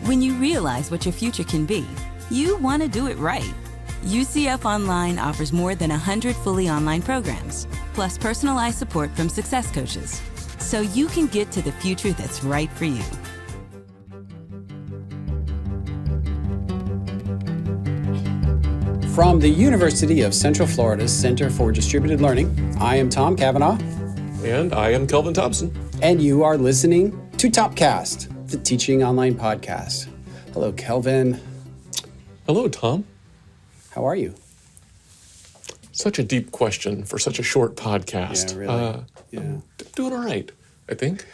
When you realize what your future can be, you want to do it right. UCF Online offers more than 100 fully online programs, plus personalized support from success coaches, so you can get to the future that's right for you. From the University of Central Florida's Center for Distributed Learning, I am Tom Kavanaugh. And I am Kelvin Thompson. And you are listening to Topcast, the teaching online podcast. Hello, Kelvin. Hello, Tom. How are you? Such a deep question for such a short podcast. Yeah, really. I'm doing all right, I think.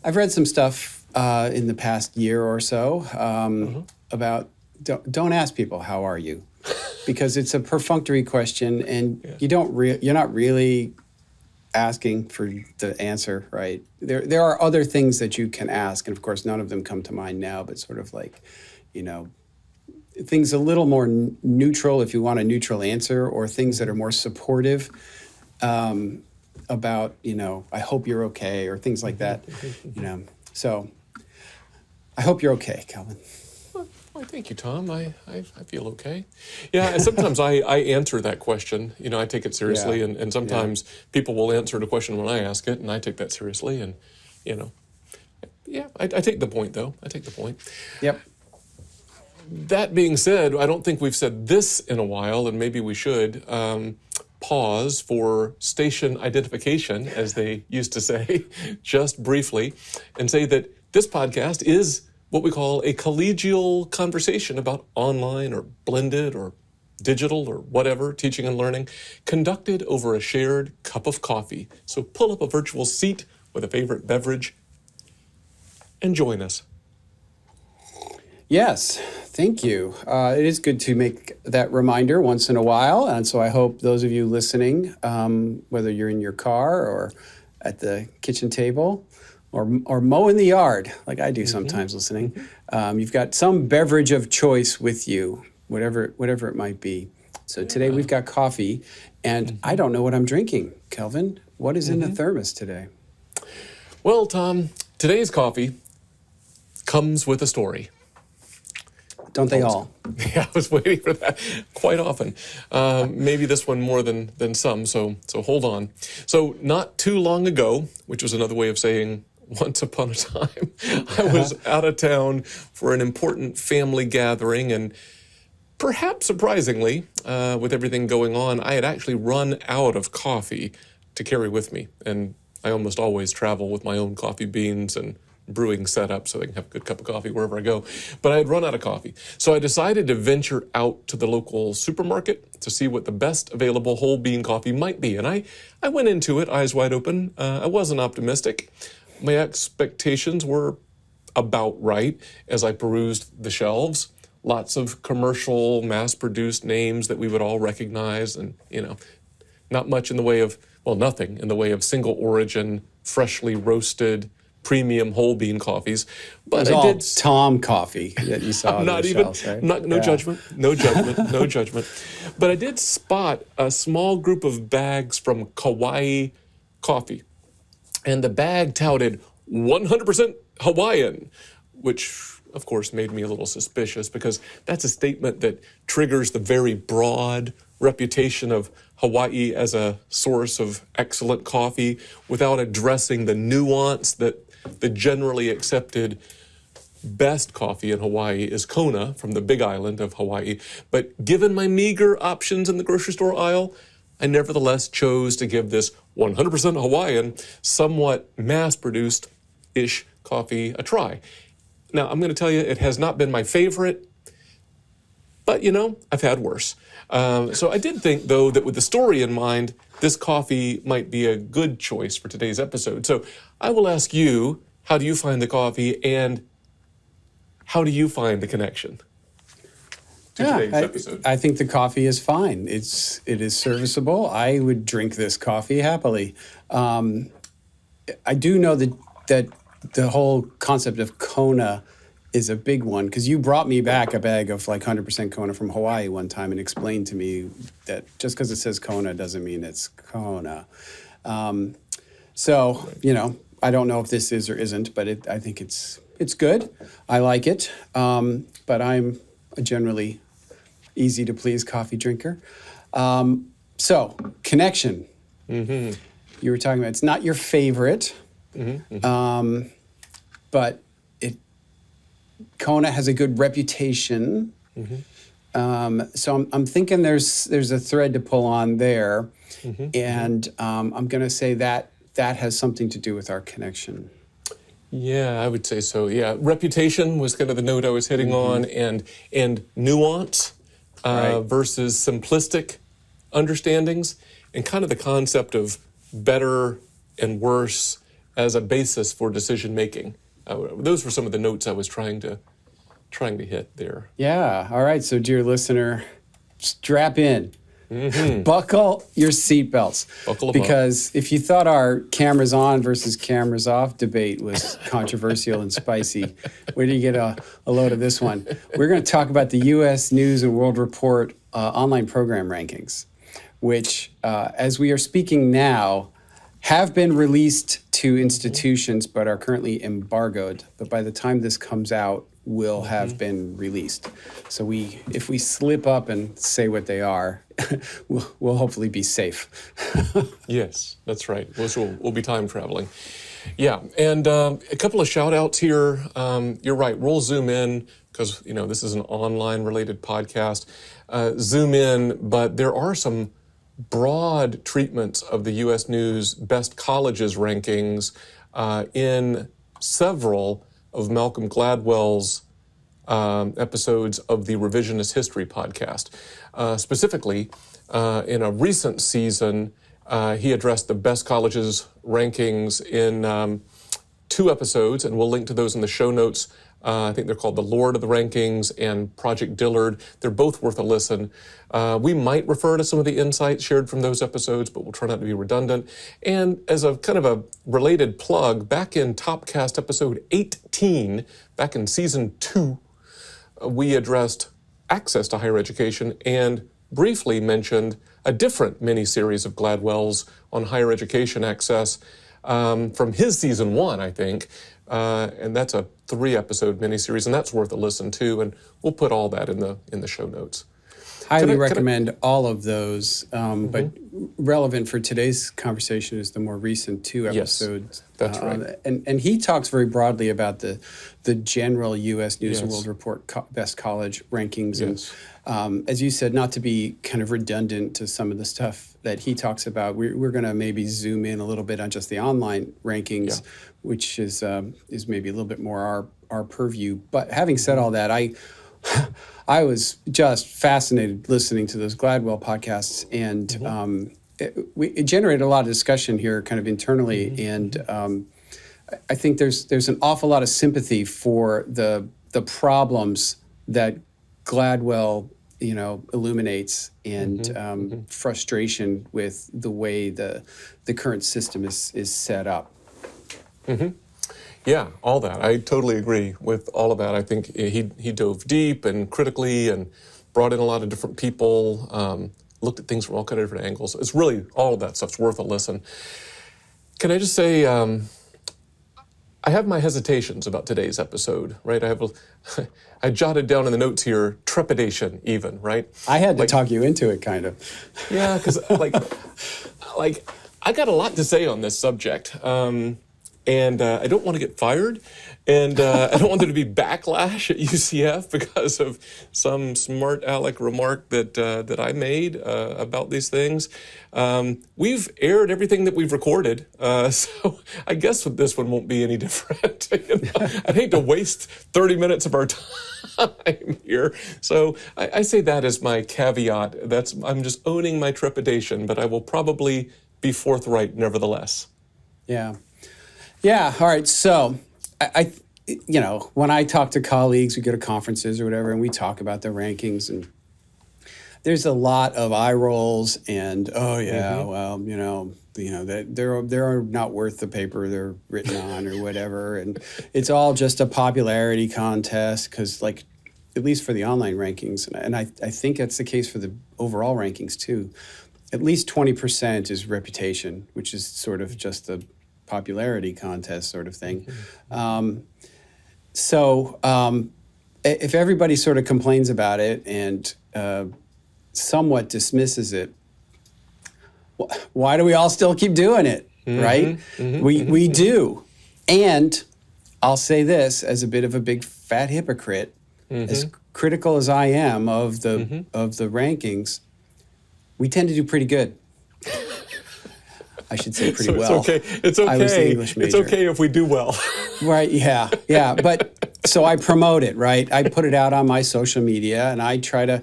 I've read some stuff in the past year or so about don't ask people, how are you? Because it's a perfunctory question, and you're not really asking for the answer, right? There are other things that you can ask, and of course, none of them come to mind now. But sort of like, things a little more neutral, if you want a neutral answer, or things that are more supportive about, I hope you're okay, or things like that. So I hope you're okay, Kelvin. Well, thank you, Tom. I feel okay. Yeah, and sometimes I answer that question. I take it seriously, and sometimes people will answer the question when I ask it, and I take that seriously, and, I take the point, though. I take the point. Yep. That being said, I don't think we've said this in a while, and maybe we should. Pause for station identification, as they used to say, just briefly, and say that this podcast is what we call a collegial conversation about online or blended or digital or whatever, teaching and learning, conducted over a shared cup of coffee. So pull up a virtual seat with a favorite beverage and join us. Yes, thank you. It is good to make that reminder once in a while. And so I hope those of you listening, whether you're in your car or at the kitchen table, or mowing the yard, like I do sometimes listening, you've got some beverage of choice with you, whatever it might be. So today we've got coffee, and I don't know what I'm drinking. Kelvin, what is in the thermos today? Well, Tom, today's coffee comes with a story. Don't they all? Yeah, I was waiting for that quite often. Maybe this one more than some, so hold on. So not too long ago, which was another way of saying once upon a time, I was out of town for an important family gathering, and perhaps surprisingly, with everything going on, I had actually run out of coffee to carry with me. And I almost always travel with my own coffee beans and brewing setup so they can have a good cup of coffee wherever I go. But I had run out of coffee. So I decided to venture out to the local supermarket to see what the best available whole bean coffee might be. And I went into it eyes wide open. I wasn't optimistic. My expectations were about right as I perused the shelves. Lots of commercial, mass-produced names that we would all recognize, and, not much in the way of, nothing in the way of single origin, freshly roasted, premium whole bean coffees. But it was all Tom coffee that you saw on the shelves, right? No judgment. But I did spot a small group of bags from Kauai Coffee. And the bag touted 100% Hawaiian, which of course made me a little suspicious, because that's a statement that triggers the very broad reputation of Hawaii as a source of excellent coffee without addressing the nuance that the generally accepted best coffee in Hawaii is Kona from the Big Island of Hawaii. But given my meager options in the grocery store aisle, I nevertheless chose to give this 100% Hawaiian, somewhat mass-produced-ish coffee a try. Now, I'm going to tell you, it has not been my favorite, but, I've had worse. So I did think, though, that with the story in mind, this coffee might be a good choice for today's episode. So I will ask you, how do you find the coffee, and how do you find the connection to today's episode? I think the coffee is fine. It is serviceable. I would drink this coffee happily. I do know that the whole concept of Kona is a big one, because you brought me back a bag of like 100% Kona from Hawaii one time and explained to me that just because it says Kona doesn't mean it's Kona. So, I don't know if this is or isn't, but I think it's It's good. I like it. But I'm a generally easy to please coffee drinker. So, connection. You were talking about, it's not your favorite, but Kona has a good reputation. So I'm thinking there's a thread to pull on there. And I'm going to say that has something to do with our connection. Yeah, I would say so. Yeah, reputation was kind of the note I was hitting on, and nuance versus simplistic understandings, and kind of the concept of better and worse as a basis for decision making. Those were some of the notes I was trying to hit there. Yeah. All right. So, dear listener, strap in. Buckle your seatbelts. Buckle them up. Because if you thought our cameras on versus cameras off debate was controversial and spicy, where do you get a load of this one? We're going to talk about the U.S. News and World Report online program rankings, which, as we are speaking now, have been released to institutions but are currently embargoed. But by the time this comes out, will have been released. So if we slip up and say what they are, we'll hopefully be safe. Yes, that's right. We'll be time traveling. Yeah, and a couple of shout outs here. You're right, we'll zoom in because this is an online related podcast. Zoom in, but there are some broad treatments of the U.S. News Best Colleges rankings in several of Malcolm Gladwell's episodes of the Revisionist History podcast. Specifically, in a recent season, he addressed the Best Colleges rankings in 2 episodes, and we'll link to those in the show notes. I think they're called The Lord of the Rankings and Project Dillard. They're both worth a listen. We might refer to some of the insights shared from those episodes, but we'll try not to be redundant. And as a kind of a related plug, back in Topcast episode 18, back in season 2, we addressed access to higher education and briefly mentioned a different mini-series of Gladwell's on higher education access from his season 1, I think. And that's a 3-episode miniseries, and that's worth a listen too. And we'll put all that in the show notes. Highly recommend all of those, but relevant for today's conversation is the more recent 2 episodes. Yes, that's right. And he talks very broadly about the general U.S. News and World Report Best College rankings. Yes. And as you said, not to be kind of redundant to some of the stuff that he talks about, we're going to maybe zoom in a little bit on just the online rankings, which is maybe a little bit more our purview. But having said all that, I was just fascinated listening to those Gladwell podcasts, and it generated a lot of discussion here kind of internally, and I think there's an awful lot of sympathy for the problems that Gladwell illuminates, and frustration with the way the current system is set up. Yeah, all that. I totally agree with all of that. I think he dove deep and critically and brought in a lot of different people, looked at things from all kind of different angles. It's really, all of that stuff's worth a listen. Can I just say, I have my hesitations about today's episode, right? I jotted down in the notes here, trepidation even, right? I had to talk you into it, kind of. Yeah, because like I got a lot to say on this subject. And I don't want to get fired, and I don't want there to be backlash at UCF because of some smart aleck remark that I made about these things. We've aired everything that we've recorded, so I guess this one won't be any different. I'd hate to waste 30 minutes of our time here. So I say that as my caveat. I'm just owning my trepidation, but I will probably be forthright nevertheless. Yeah. Yeah. All right. So I when I talk to colleagues, we go to conferences or whatever, and we talk about the rankings, and there's a lot of eye rolls and, that they're not worth the paper they're written on or whatever. And it's all just a popularity contest because, like, at least for the online rankings, and I think that's the case for the overall rankings too, at least 20% is reputation, which is sort of just the popularity contest sort of thing. So if everybody sort of complains about it and somewhat dismisses it, why do we all still keep doing it, right? We do. And I'll say this as a bit of a big fat hypocrite, as critical as I am of the rankings, we tend to do pretty good. I should say pretty well. It's okay. It's okay. I was the English major. It's okay if we do well. Right, yeah. But so I promote it, right? I put it out on my social media and I try to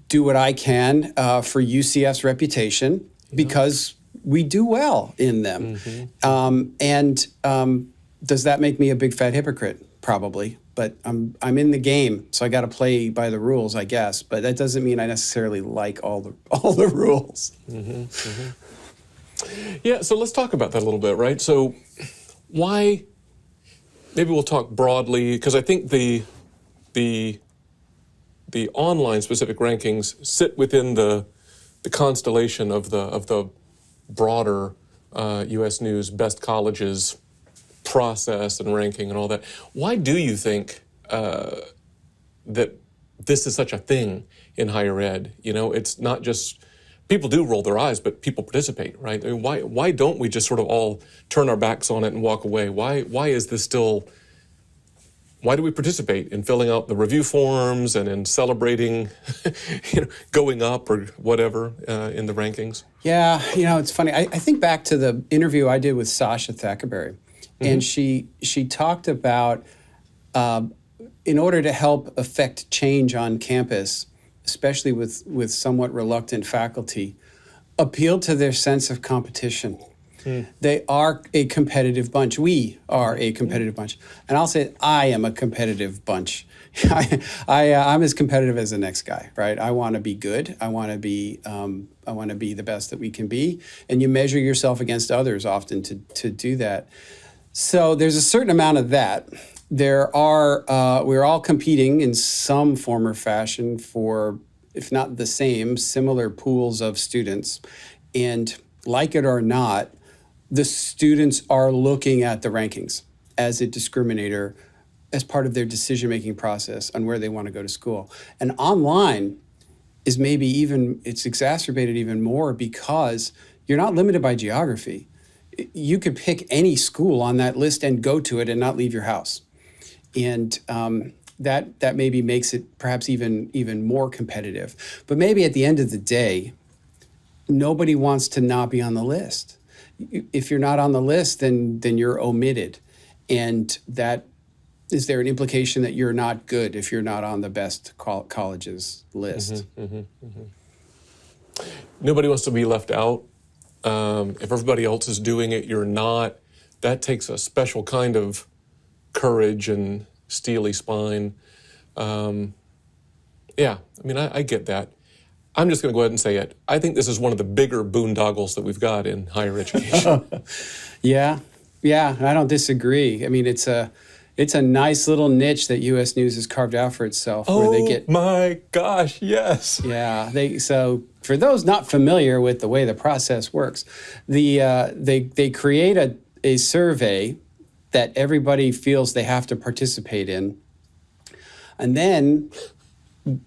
do what I can for UCF's reputation because we do well in them. Does that make me a big fat hypocrite? Probably. But I'm in the game, so I got to play by the rules, I guess. But that doesn't mean I necessarily like all the rules. Yeah, so let's talk about that a little bit, right? So why, maybe we'll talk broadly, because I think the online specific rankings sit within the constellation of the broader U.S. News best colleges process and ranking and all that. Why do you think that this is such a thing in higher ed? You know, it's not just people do roll their eyes, but people participate, right? I mean, why don't we just sort of all turn our backs on it and walk away? Why is this still? Why do we participate in filling out the review forms and in celebrating, going up or whatever in the rankings? Yeah, it's funny. I think back to the interview I did with Sasha Thackerberry, and she talked about in order to help affect change on campus, especially with somewhat reluctant faculty, appeal to their sense of competition. They are a competitive bunch. We are a competitive bunch. And I'll say I am a competitive bunch. I'm as competitive as the next guy, right? I want to be good. I want to be the best that we can be. And you measure yourself against others often to do that. So there's a certain amount of that. We're all competing in some form or fashion for, if not the same, similar pools of students. And like it or not, the students are looking at the rankings as a discriminator, as part of their decision-making process on where they want to go to school. And online is it's exacerbated even more because you're not limited by geography. You could pick any school on that list and go to it and not leave your house. And that maybe makes it perhaps even more competitive. But maybe at the end of the day, nobody wants to not be on the list. If you're not on the list, then you're omitted. And is there an implication that you're not good if you're not on the best colleges list? Nobody wants to be left out. If everybody else is doing it, you're not. That takes a special kind of courage and steely spine. I get that. I'm just going to go ahead and say it. I think this is one of the bigger boondoggles that we've got in higher education. Yeah, I don't disagree. I mean, it's a nice little niche that U.S. News has carved out for itself. Where they get, my gosh, yes. Yeah, so for those not familiar with the way the process works, they create a survey that everybody feels they have to participate in, and then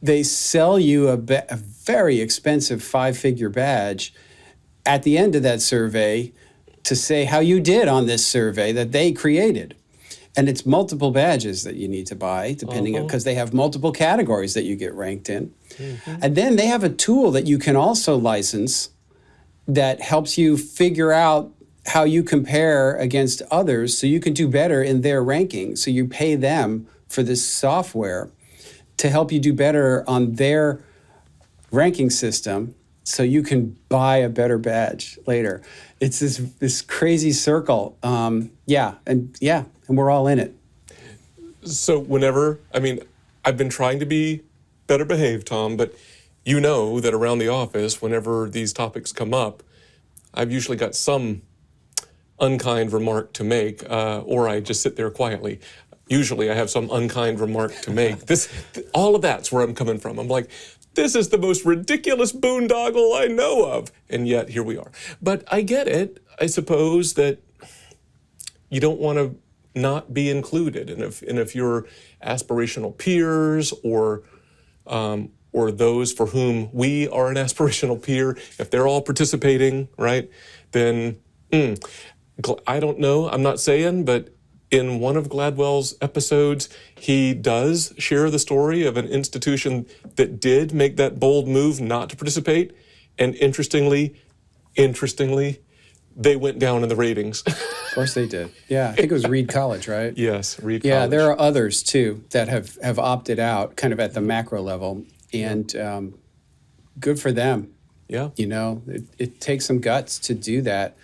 they sell you a very expensive 5-figure badge at the end of that survey to say how you did on this survey that they created. And it's multiple badges that you need to buy, depending on, because they have multiple categories that you get ranked in. And then they have a tool that you can also license that helps you figure out how you compare against others so you can do better in their ranking. So you pay them for this software to help you do better on their ranking system so you can buy a better badge later. It's this crazy circle. And we're all in it. So I've been trying to be better behaved, Tom, but you know that around the office, whenever these topics come up, I've usually got some unkind remark to make, or I just sit there quietly. Usually I have some unkind remark to make. All of that's where I'm coming from. I'm like, this is the most ridiculous boondoggle I know of. And yet here we are. But I get it. I suppose that you don't want to not be included. And if your aspirational peers or those for whom we are an aspirational peer, if they're all participating, right, then I don't know, I'm not saying, but in one of Gladwell's episodes, he does share the story of an institution that did make that bold move not to participate. And interestingly, they went down in the ratings. Of course they did. Yeah, I think it was Reed College, right? Yes, Reed College. Yeah, there are others too that have opted out kind of at the macro level. And good for them. Yeah. You know, it takes some guts to do that.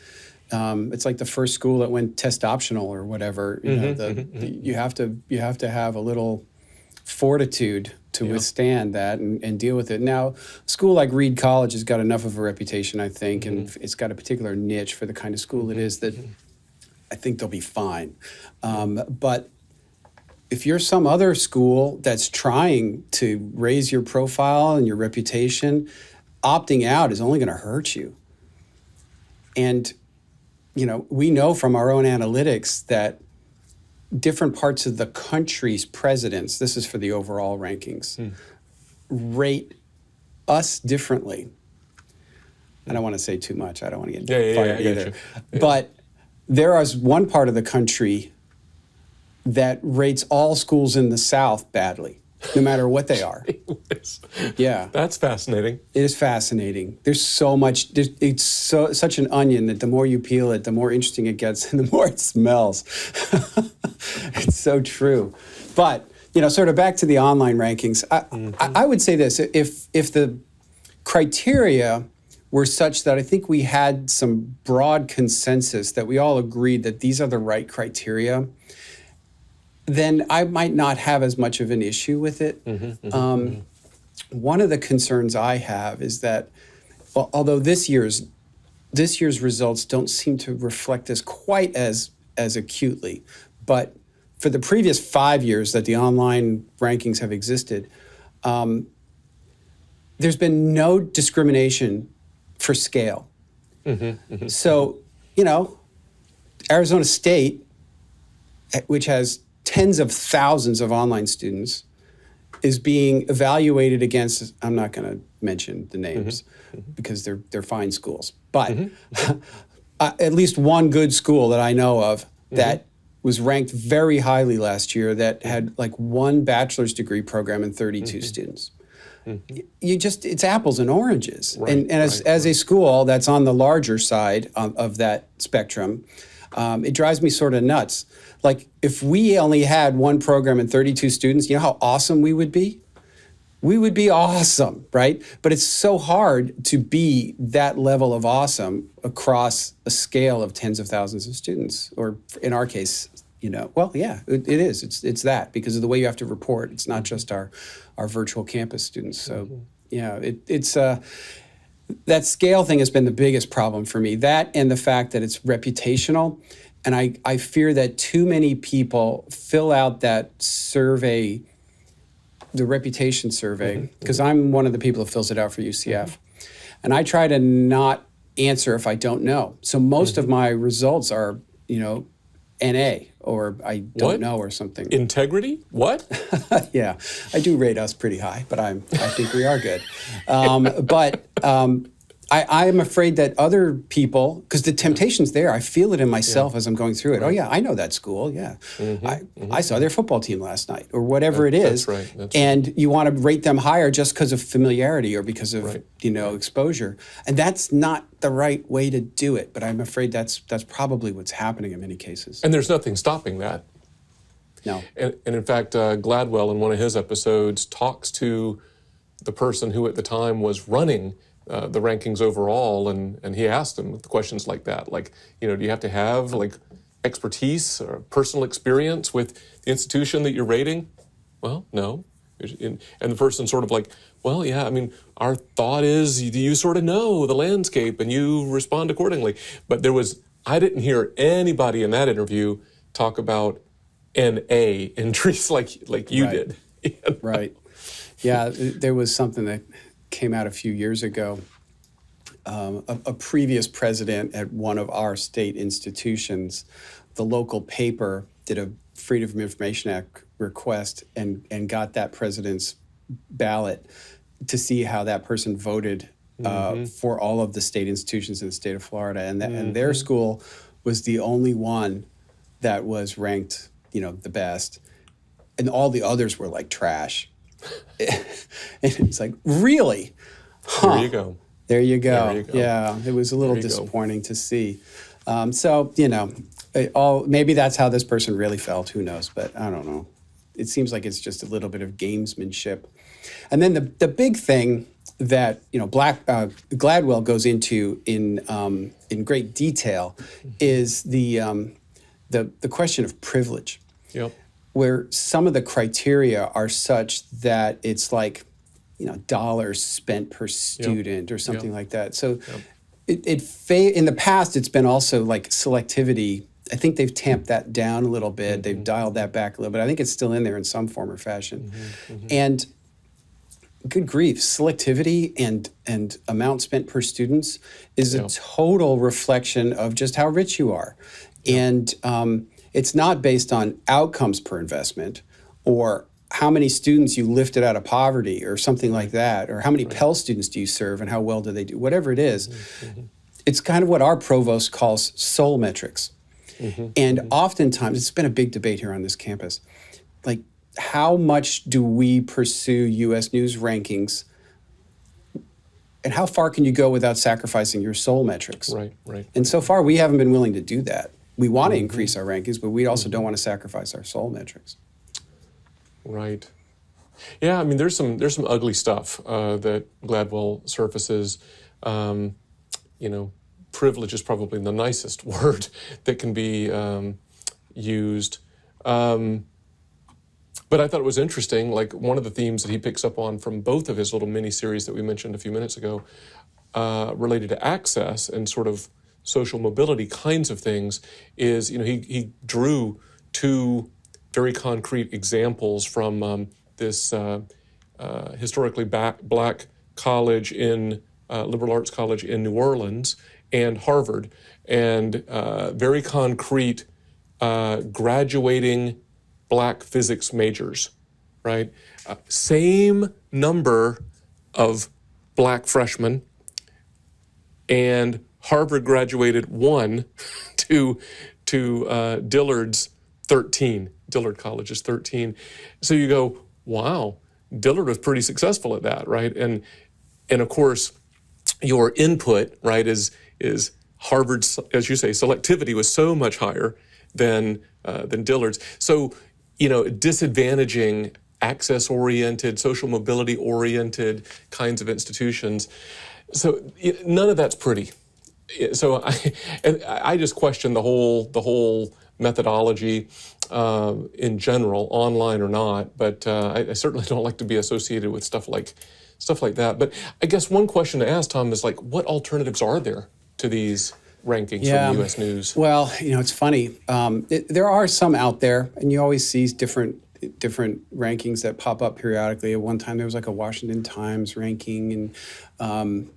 It's like the first school that went test optional or whatever. You know, you have to have a little fortitude to withstand that and deal with it. Now, a school like Reed College has got enough of a reputation, I think, and it's got a particular niche for the kind of school it is that I think they'll be fine. But if you're some other school that's trying to raise your profile and your reputation, opting out is only going to hurt you. And you know, we know from our own analytics that different parts of the country's presidents, this is for the overall rankings, rate us differently. I don't want to say too much. I don't want to get fired either. But there is one part of the country that rates all schools in the South badly, no matter what they are. Yeah. That's fascinating. It is fascinating. There's so much, it's such an onion that the more you peel it, the more interesting it gets and the more it smells. It's so true. But, you know, sort of back to the online rankings, I would say this, if the criteria were such that I think we had some broad consensus that we all agreed that these are the right criteria, then I might not have as much of an issue with it. One of the concerns I have is that, well, although this year's results don't seem to reflect this quite as acutely, but for the previous 5 years that the online rankings have existed, there's been no discrimination for scale. So, you know, Arizona State, which has tens of thousands of online students, is being evaluated against, I'm not going to mention the names because they're fine schools, but at least one good school that I know of that was ranked very highly last year that had like one bachelor's degree program and 32 students. It's apples and oranges. Right, and as a school that's on the larger side of that spectrum, it drives me sort of nuts. Like, if we only had one program and 32 students, you know how awesome we would be? We would be awesome, right? But it's so hard to be that level of awesome across a scale of tens of thousands of students. Or in our case, you know, well, yeah, it is. It's that because of the way you have to report. It's not just our virtual campus students. So, yeah, it's that scale thing has been the biggest problem for me. That and the fact that it's reputational. And I fear that too many people fill out that survey, the reputation survey, because I'm one of the people who fills it out for UCF. And I try to not answer if I don't know. So most of my results are, you know, NA or I don't know or something. Integrity? What? Yeah, I do rate us pretty high, but I think we are good. I am afraid that other people, because the temptation's there, I feel it in myself as I'm going through it. Oh yeah, I know that school, yeah. I saw their football team last night, or whatever it is. That's right. And you want to rate them higher just because of familiarity or because of, you know, exposure. And that's not the right way to do it, but I'm afraid that's probably what's happening in many cases. And there's nothing stopping that. No. And in fact, Gladwell in one of his episodes talks to the person who at the time was running the rankings overall, and he asked him questions like that, like, you know, do you have to have like expertise or personal experience with the institution that you're rating? Well, no. And the person sort of like, well, yeah, I mean, our thought is you sort of know the landscape and you respond accordingly. But I didn't hear anybody in that interview talk about NA entries like you did. You know? Right. Yeah, there was something that came out a few years ago. A previous president at one of our state institutions, the local paper did a Freedom of Information Act request and got that president's ballot to see how that person voted for all of the state institutions in the state of Florida, and their school was the only one that was ranked, the best, and all the others were like trash. And it's like, really? Huh. There you go. There you go. There you go. Yeah, it was a little disappointing to see. So, maybe that's how this person really felt. Who knows? But I don't know. It seems like it's just a little bit of gamesmanship. And then the big thing that Gladwell goes into in great detail is the question of privilege. Yep. Where some of the criteria are such that it's like, dollars spent per student or something like that. So in the past, it's been also like selectivity. I think they've tamped that down a little bit. They've dialed that back a little bit. I think it's still in there in some form or fashion. And good grief, selectivity and amount spent per students is a total reflection of just how rich you are. And it's not based on outcomes per investment or how many students you lifted out of poverty or something like that, or how many Pell students do you serve and how well do they do, whatever it is. It's kind of what our provost calls soul metrics. And oftentimes, it's been a big debate here on this campus, like how much do we pursue U.S. News rankings and how far can you go without sacrificing your soul metrics? Right. And so far, we haven't been willing to do that. We want to increase our rankings, but we also don't want to sacrifice our soul metrics. Right. Yeah, I mean, there's some ugly stuff that Gladwell surfaces. Privilege is probably the nicest word that can be used. But I thought it was interesting, like one of the themes that he picks up on from both of his little mini-series that we mentioned a few minutes ago related to access and sort of social mobility kinds of things is, he drew two very concrete examples from this historically black college liberal arts college in New Orleans and Harvard, and very concrete graduating black physics majors, right? Same number of black freshmen, and Harvard graduated 1 to Dillard's 13. Dillard College is 13. So you go, wow, Dillard was pretty successful at that, right? And of course, your input, right, is Harvard's, as you say, selectivity was so much higher than Dillard's. So, disadvantaging access-oriented, social mobility-oriented kinds of institutions. So none of that's pretty. So I just question the whole methodology in general, online or not. But I certainly don't like to be associated with stuff like that. But I guess one question to ask, Tom, is like, what alternatives are there to these rankings from U.S. News? Well, it's funny. There are some out there, and you always see different rankings that pop up periodically. At one time, there was like a Washington Times ranking, and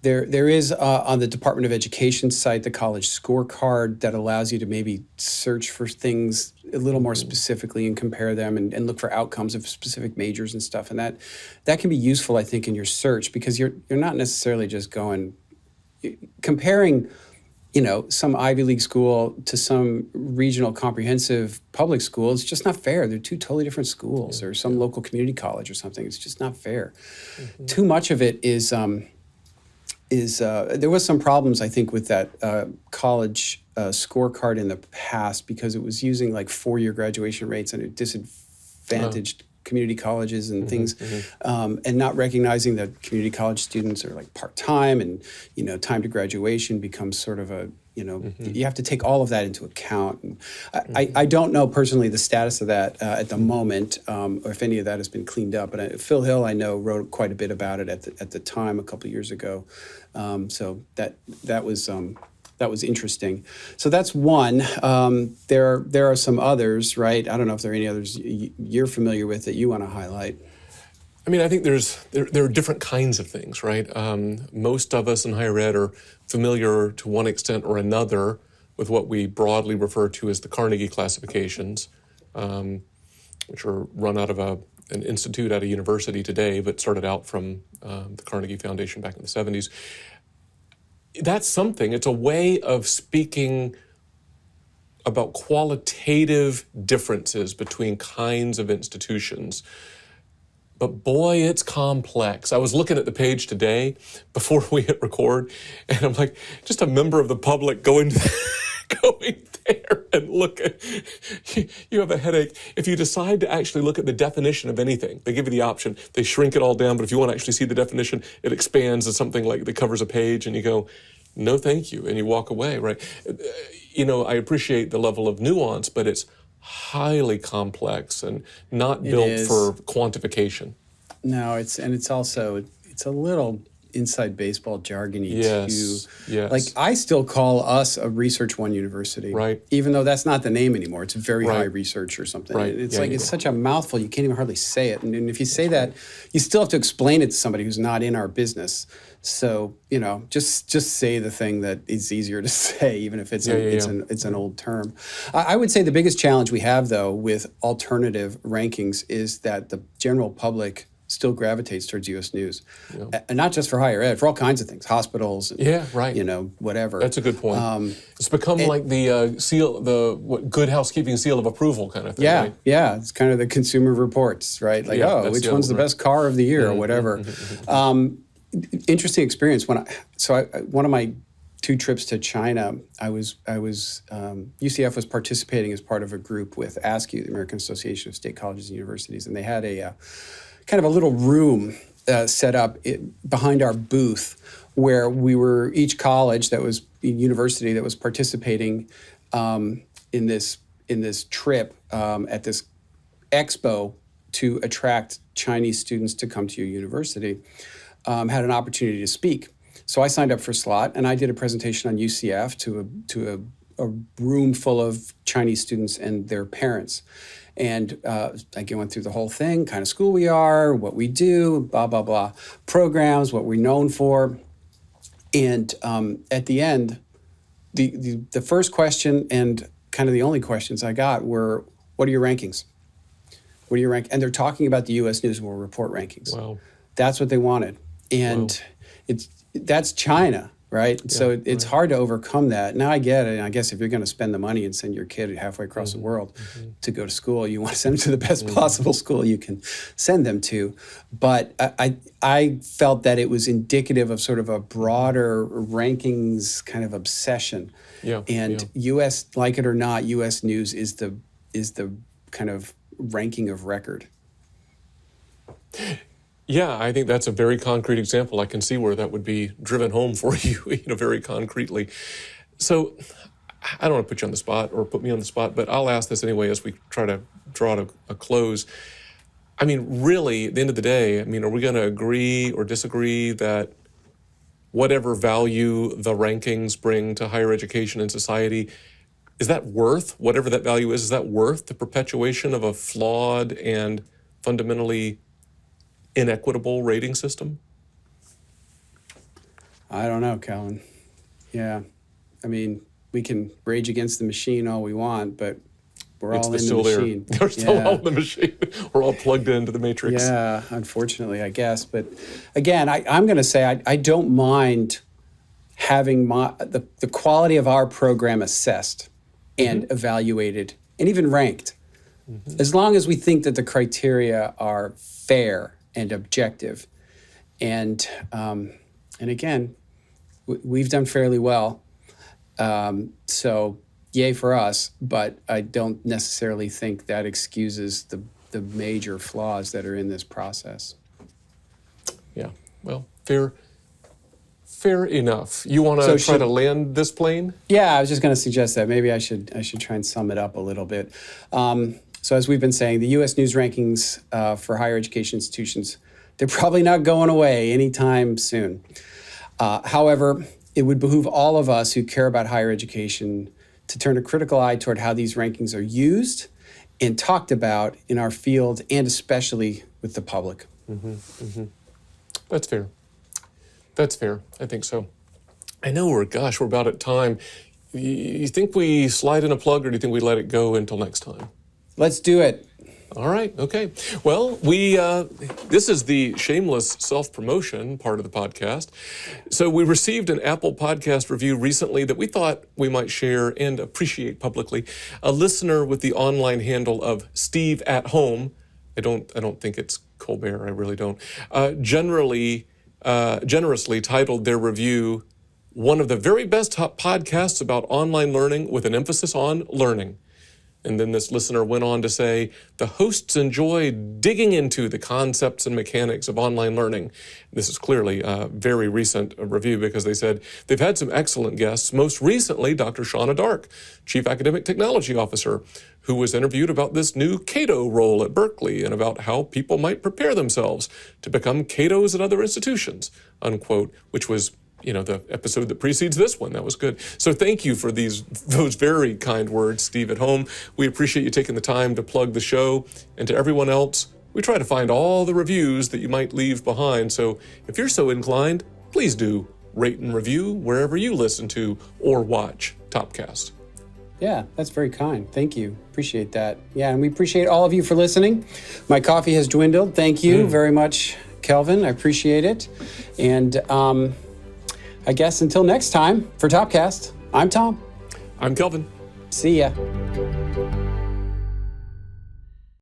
there is on the Department of Education site the college scorecard that allows you to maybe search for things a little more specifically and compare them and look for outcomes of specific majors and stuff. And that can be useful, I think, in your search, because you're not necessarily just comparing some Ivy League school to some regional comprehensive public school. It's just not fair. They're two totally different schools, or some local community college or something. It's just not fair. Too much of it is there was some problems, I think, with that college scorecard in the past, because it was using like 4-year graduation rates, and it disadvantaged community colleges and things, and not recognizing that community college students are like part-time, and time to graduation becomes sort of a you have to take all of that into account. And I don't know personally the status of that at the moment, or if any of that has been cleaned up. But Phil Hill, I know, wrote quite a bit about it at the time a couple of years ago. So that was interesting. So that's one. There are some others, right? I don't know if there are any others you're familiar with that you want to highlight. I mean, I think there are different kinds of things, right? Most of us in higher ed are familiar to one extent or another with what we broadly refer to as the Carnegie Classifications, which are run out of an institute at a university today, but started out from the Carnegie Foundation back in the 70s. That's something. It's a way of speaking about qualitative differences between kinds of institutions. But boy, it's complex. I was looking at the page today before we hit record, and I'm like, just a member of the public going there and look at, you have a headache. If you decide to actually look at the definition of anything, they give you the option. They shrink it all down, but if you want to actually see the definition, it expands to something like that covers a page, and you go, no, thank you, and you walk away, right? I appreciate the level of nuance, but it's highly complex and not built for quantification. No, it's a little inside baseball jargony Yes. Like, I still call us a Research One University, right? Even though that's not the name anymore. It's a very Right. high research or something. Right. It's Yeah, it's such a mouthful, you can't even hardly say it. And if you say that, you still have to explain it to somebody who's not in our business. So, just say the thing that is easier to say, even if it's an old term. I would say the biggest challenge we have, though, with alternative rankings is that the general public still gravitates towards U.S. news, and not just for higher ed, for all kinds of things, hospitals, and, whatever. That's a good point. It's become like the good housekeeping seal of approval kind of thing. Yeah, right? yeah. It's kind of the Consumer Reports, right? Like, which one's the best car of the year, or whatever. Interesting experience. One of my 2 trips to China, UCF was participating as part of a group with ASCU, the American Association of State Colleges and Universities, and they had a kind of a little room set up behind our booth where we were, each college that was university that was participating in this trip at this expo to attract Chinese students to come to your university, had an opportunity to speak. So I signed up for a slot, and I did a presentation on UCF to a room full of Chinese students and their parents. And I went through the whole thing, kind of school we are, what we do, blah, blah, blah, programs, what we're known for. And at the end, the first question and kind of the only questions I got were, what are your rankings? What are your rankings? And they're talking about the U.S. News and World Report rankings. Wow. That's what they wanted. And that's China, right? Yeah, so it's hard to overcome that. Now I get it. And I guess if you're going to spend the money and send your kid halfway across the world to go to school, you want to send them to the best possible school you can send them to. But I felt that it was indicative of sort of a broader rankings kind of obsession. Yeah. And U.S., like it or not, U.S. News is the kind of ranking of record. Yeah, I think that's a very concrete example. I can see where that would be driven home for you, very concretely. So I don't want to put you on the spot or put me on the spot, but I'll ask this anyway as we try to draw to a close. I mean, really, at the end of the day, are we going to agree or disagree that whatever value the rankings bring to higher education and society, is that worth, whatever that value is that worth the perpetuation of a flawed and fundamentally inequitable rating system? I don't know, Calvin. Yeah. We can rage against the machine all we want, but we're all in the machine. They're still all in the machine. We're all plugged into the matrix. Yeah, unfortunately, I guess. But again, I'm going to say I don't mind having the quality of our program assessed and evaluated and even ranked, as long as we think that the criteria are fair and objective. And again, we've done fairly well. So yay for us, but I don't necessarily think that excuses the major flaws that are in this process. Yeah, well, fair enough. You want to try to land this plane? Yeah, I was just going to suggest that. Maybe I should try and sum it up a little bit. So as we've been saying, the U.S. News rankings for higher education institutions, they're probably not going away anytime soon. However, it would behoove all of us who care about higher education to turn a critical eye toward how these rankings are used and talked about in our field, and especially with the public. That's fair. I think so. I know we're about at time. You think we slide in a plug, or do you think we let it go until next time? Let's do it. All right. Okay. Well, this is the shameless self-promotion part of the podcast. So we received an Apple Podcast review recently that we thought we might share and appreciate publicly. A listener with the online handle of Steve at Home. I don't think it's Colbert. I really don't. Generously titled their review, "One of the very best podcasts about online learning with an emphasis on learning." And then this listener went on to say, "The hosts enjoy digging into the concepts and mechanics of online learning." This is clearly a very recent review, because they said they've had some excellent guests, most recently Dr. Shauna Dark, Chief Academic Technology Officer, who was interviewed about this new Cato role at Berkeley and about how people might prepare themselves to become Catos at other institutions, unquote, which was the episode that precedes this one. That was good. So thank you for those very kind words, Steve at Home. We appreciate you taking the time to plug the show. And to everyone else, we try to find all the reviews that you might leave behind. So if you're so inclined, please do rate and review wherever you listen to or watch Topcast. Yeah, that's very kind. Thank you. Appreciate that. Yeah, and we appreciate all of you for listening. My coffee has dwindled. Thank you very much, Kelvin. I appreciate it. And I guess until next time for Topcast, I'm Tom. I'm Kelvin. See ya.